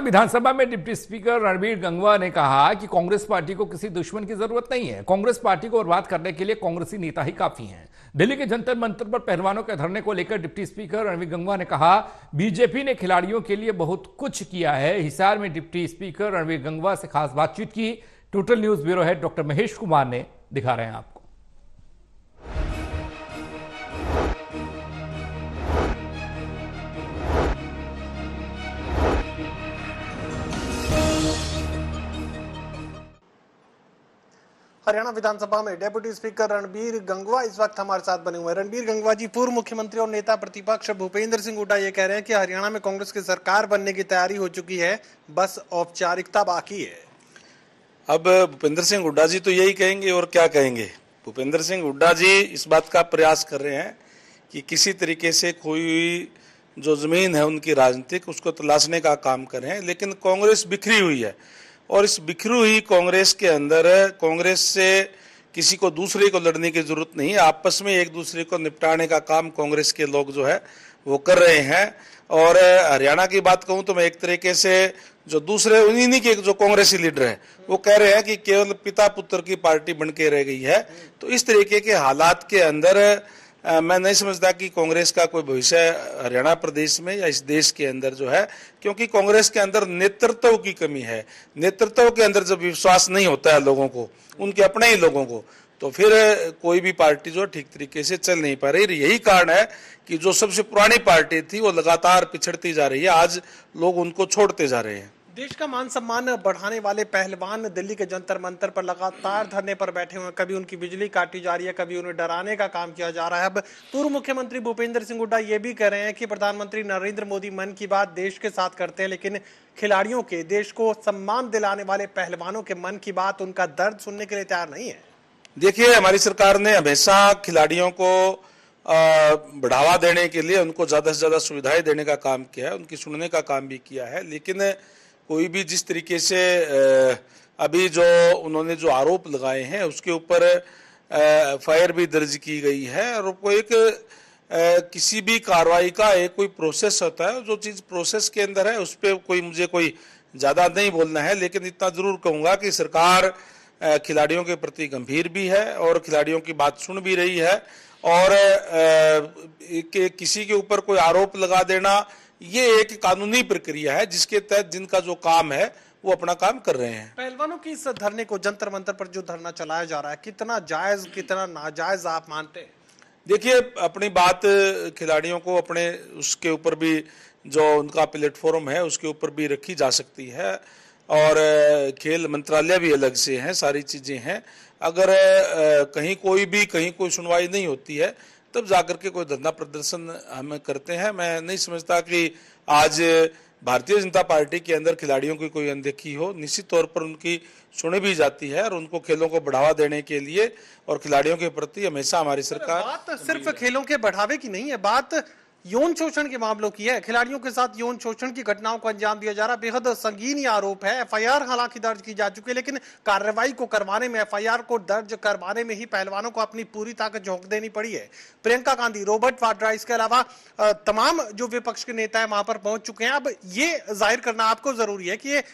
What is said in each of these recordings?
विधानसभा में deputy speaker Ranbir Gangwa ने कहा कि कांग्रेस पार्टी को किसी दुश्मन की जरूरत नहीं है। कांग्रेस पार्टी को बर्बाद करने के लिए कांग्रेसी नेता ही काफी हैं। दिल्ली के जंतर मंतर पर पहलवानों के धरने को लेकर डिप्टी स्पीकर रणबीर गंगवा ने कहा, बीजेपी ने खिलाड़ियों के लिए बहुत कुछ किया है। हिसार में डिप्टी स्पीकर रणबीर गंगवा से खास बातचीत की। Total news bureau head doctor Mahesh Kumar ने दिखा रहे हैं आपको। हरियाणा विधानसभा में डेप्यूटी स्पीकर रणबीर गंगवा इस वक्त हमारे साथ बने हुए हैं। रणबीर गंगवा जी, पूर्व मुख्यमंत्री और नेता प्रतिपक्ष भूपेंद्र सिंह हुड्डा ये कह रहे हैं कि हरियाणा में कांग्रेस की सरकार बनने की तैयारी हो चुकी है, बस औपचारिकता बाकी है। अब भूपेंद्र सिंह हुड्डा जी तो यही कहेंगे और क्या कहेंगे। भूपेंद्र सिंह हुड्डा जी इस बात का प्रयास कर रहे हैं कि किसी तरीके से कोई जो जमीन है उनकी राजनीतिक, उसको तलाशने का काम कर रहे हैं। लेकिन कांग्रेस बिखरी हुई है और इस बिखरी हुई कांग्रेस के अंदर कांग्रेस से किसी को दूसरे को लड़ने की जरूरत नहीं है। आपस में एक दूसरे को निपटाने का काम कांग्रेस के लोग जो है वो कर रहे हैं। और हरियाणा की बात कहूं तो मैं एक तरीके से जो दूसरे उन्हीं के जो कांग्रेसी लीडर है वो कह रहे हैं कि केवल पिता पुत्र की पार्टी बन के रह गई है। तो इस तरीके के हालात के अंदर मैं नहीं समझता कि कांग्रेस का कोई भविष्य हरियाणा प्रदेश में या इस देश के अंदर जो है, क्योंकि कांग्रेस के अंदर नेतृत्व की कमी है। नेतृत्व के अंदर जब विश्वास नहीं होता है लोगों को, उनके अपने ही लोगों को, तो फिर कोई भी पार्टी जो ठीक तरीके से चल नहीं पा रही। यही कारण है कि जो सबसे पुरानी पार्टी थी वो लगातार पिछड़ती जा रही है। आज लोग उनको छोड़ते जा रहे हैं। देश का मान सम्मान बढ़ाने वाले पहलवान दिल्ली के जंतर मंतर पर लगातार धरने पर बैठे हुए हैं। कभी उनकी बिजली काटी जा रही है, कभी उन्हें डराने का काम किया जा रहा है। अब पूर्व मुख्यमंत्री भूपेंद्र सिंह हुड्डा ये भी कह रहे हैं कि प्रधानमंत्री नरेंद्र मोदी मन की बात देश के साथ करते हैं, लेकिन खिलाड़ियों के, देश को सम्मान दिलाने वाले पहलवानों के मन की बात, उनका दर्द सुनने के लिए तैयार नहीं है। देखिए, हमारी सरकार ने हमेशा खिलाड़ियों को बढ़ावा देने के लिए उनको ज्यादा से ज्यादा सुविधाएं देने का काम किया है, उनकी सुनने का काम भी किया है। लेकिन कोई भी जिस तरीके से अभी जो उन्होंने जो आरोप लगाए हैं उसके ऊपर एफआईआर भी दर्ज की गई है। और कोई एक किसी भी कार्रवाई का एक कोई प्रोसेस होता है, जो चीज प्रोसेस के अंदर है उस पर मुझे कोई ज्यादा नहीं बोलना है। लेकिन इतना जरूर कहूंगा कि सरकार खिलाड़ियों के प्रति गंभीर भी है और खिलाड़ियों की बात सुन भी रही है। और किसी के ऊपर कोई आरोप लगा देना ये एक कानूनी प्रक्रिया है जिसके तहत जिनका जो काम है वो अपना काम कर रहे हैं। पहलवानों की इस धरने को, जंतर मंतर पर जो धरना चलाया जा रहा है, कितना जायज कितना नाजायज आप मानते हैं? देखिए, अपनी बात खिलाड़ियों को अपने उसके ऊपर भी जो उनका प्लेटफॉर्म है उसके ऊपर भी रखी जा सकती है। और खेल मंत्रालय भी अलग से है, सारी चीजें हैं। अगर कहीं कोई सुनवाई नहीं होती है तब जाकर के कोई धरना प्रदर्शन हम करते हैं। मैं नहीं समझता कि आज भारतीय जनता पार्टी के अंदर खिलाड़ियों की कोई अनदेखी हो। निश्चित तौर पर उनकी सुनी भी जाती है और उनको खेलों को बढ़ावा देने के लिए और खिलाड़ियों के प्रति हमेशा हमारी सरकार। बात सिर्फ खेलों के बढ़ावे की नहीं है, बात यौन शोषण के मामलों की है। खिलाड़ियों के साथ यौन शोषण की घटनाओं को अंजाम दिया जा रहा है। बेहद संगीन आरोप है। एफआईआर हालांकि दर्ज की जा चुकी है, लेकिन कार्रवाई को करवाने में, एफआईआर को दर्ज करवाने में ही पहलवानों को अपनी पूरी ताकत झोंक देनी पड़ी है। प्रियंका गांधी, रॉबर्ट वाड्रा, इसके अलावा तमाम जो विपक्ष के नेता है वहां पर पहुंच चुके हैं। अब ये जाहिर करना आपको जरूरी है कि ये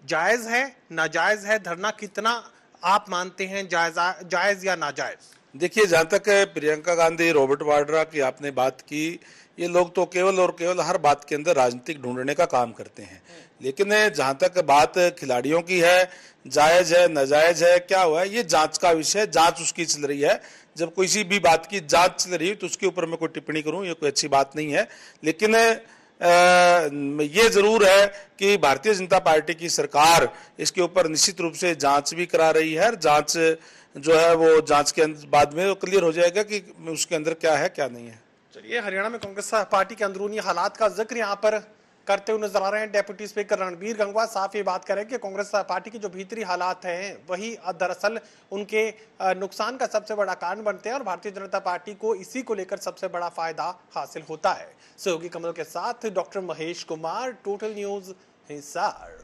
जायज है, नाजायज है। धरना कितना आप मानते हैं जायज या नाजायज? देखिए, जहां तक प्रियंका गांधी, रॉबर्ट वाड्रा की आपने बात की, ये लोग तो केवल और केवल हर बात के अंदर राजनीतिक ढूंढने का काम करते हैं। लेकिन जहां तक बात खिलाड़ियों की है, जायज है नाजायज है, क्या हुआ है, ये जांच का विषय है। जांच उसकी चल रही है। जब किसी भी बात की जांच चल रही है तो उसके ऊपर मैं कोई टिप्पणी करूं ये कोई अच्छी बात नहीं है। लेकिन ये जरूर है कि भारतीय जनता पार्टी की सरकार इसके ऊपर निश्चित रूप से जांच भी करा रही है। जांच जो है वो जांच के बाद में क्लियर हो जाएगा कि उसके अंदर क्या है क्या नहीं है। चलिए, हरियाणा में कांग्रेस पार्टी के अंदरूनी हालात का जिक्र यहाँ पर करते हुए नजर आ रहे हैं डेप्यूटी स्पीकर रणबीर गंगवा। साफ ये बात करें कि कांग्रेस पार्टी के जो भीतरी हालात हैं वही दरअसल उनके नुकसान का सबसे बड़ा कारण बनते हैं और भारतीय जनता पार्टी को इसी को लेकर सबसे बड़ा फायदा हासिल होता है। सहयोगी कमल के साथ doctor Mahesh Kumar, total news, Hisar.